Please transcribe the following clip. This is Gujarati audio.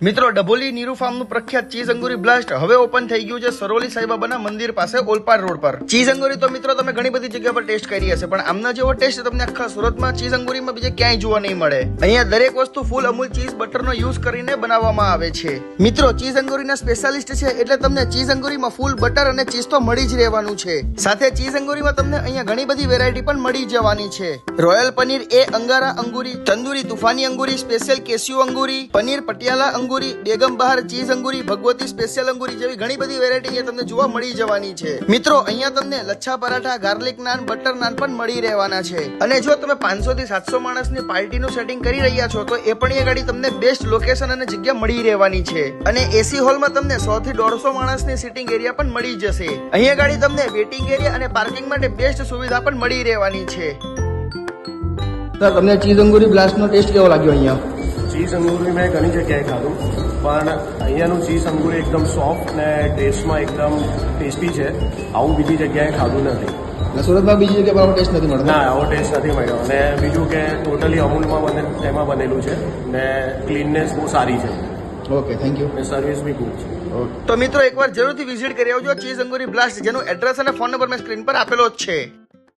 મિત્રો ડભોલી નીરુ ફાર્મનું પ્રખ્યાત ચીઝ અંગુરી બ્લાસ્ટ હવે ઓપન થઈ ગયું છે સરોલી સાઈબાબાના મંદિર પાસે ઓલપાડ રોડ પર। ચીઝ અંગુરી તો મિત્રો તમે ઘણી બધી જગ્યા પર ટેસ્ટ કરી હશે, પણ આમના જેવો ટેસ્ટ તમને આખા સુરતમાં ચીઝ અંગુરીમાં બીજે ક્યાંય જોવા નહીં મળે। અહીંયા દરેક વસ્તુ ફૂલ અમૂલ ચીઝ બટરનો યુઝ કરીને બનાવવામાં આવે છે। મિત્રો ચીઝ અંગુરીના સ્પેશિયાલિસ્ટ છે એટલે તમને ચીઝ અંગુરીમાં ફૂલ બટર અને ચીઝ તો મળી જ રહેવાનું છે। સાથે ચીઝ અંગુરીમાં તમને અહીંયા ઘણી બધી વેરાયટી પણ મળી જવાની છે। રોયલ પનીર એ અંગારા અંગુરી, તંદુરી તુફાની અંગુરી, સ્પેશિયલ કેસ્યુ અંગુરી, પનીર પટિયાલા અંગુરી, બેગમ બહાર ચીઝ અંગુરી, ભગવતી સ્પેશિયલ અંગુરી જેવી ઘણી બધી વેરાયટી અહીંયા તમને જોવા મળી જવાની છે। મિત્રો અહીંયા તમને લચ્છા પરાઠા, ગાર્લિક નાન, બટર નાન પણ મળી રહેવાના છે। અને જો તમે 500 થી 700 માણસની પાર્ટીનું સેટિંગ કરી રહ્યા છો તો એ પણ અહીંયા ગાડી તમને બેસ્ટ લોકેશન અને જગ્યા મળી રહેવાની છે। અને એસી હોલમાં તમને 100 થી 150 માણસની સિટિંગ એરિયા પણ મળી જશે। અહીંયા ગાડી તમને વેટિંગ એરિયા અને પાર્કિંગ માટે બેસ્ટ સુવિધા પણ મળી રહેવાની છે। સર તમને ચીઝ અંગુરી બ્લાસ્ટનો ટેસ્ટ કેવો લાગ્યો અહીંયા? ચીઝ અંગુરી મેં ઘણી જગ્યાએ ખાધું, પણ અહીંયાનું ચીઝ અંગુરી એકદમ સોફ્ટ ને ટેસ્ટમાં એકદમ ટેસ્ટી છે। આવું બીજી જગ્યાએ ખાધું નથી। સુરતમાં બીજી જગ્યાએ આવો ટેસ્ટ નથી મળતો? ના, આવો ટેસ્ટ નથી મળ્યો। અને બીજું કે ટોટલી અમૂલમાં એમાં બનેલું છે ને ક્લીનનેસ બહુ સારી છે। Okay, thank you. અને સર્વિસ બી ગુડ છે। તો મિત્રો એકવાર જરૂરથી વિઝિટ કરી આવજો ચીઝ અંગુરી બ્લાસ્ટ, જેનું એડ્રેસ અને ફોન નંબર મેં સ્ક્રીન પર આપેલો જ છે।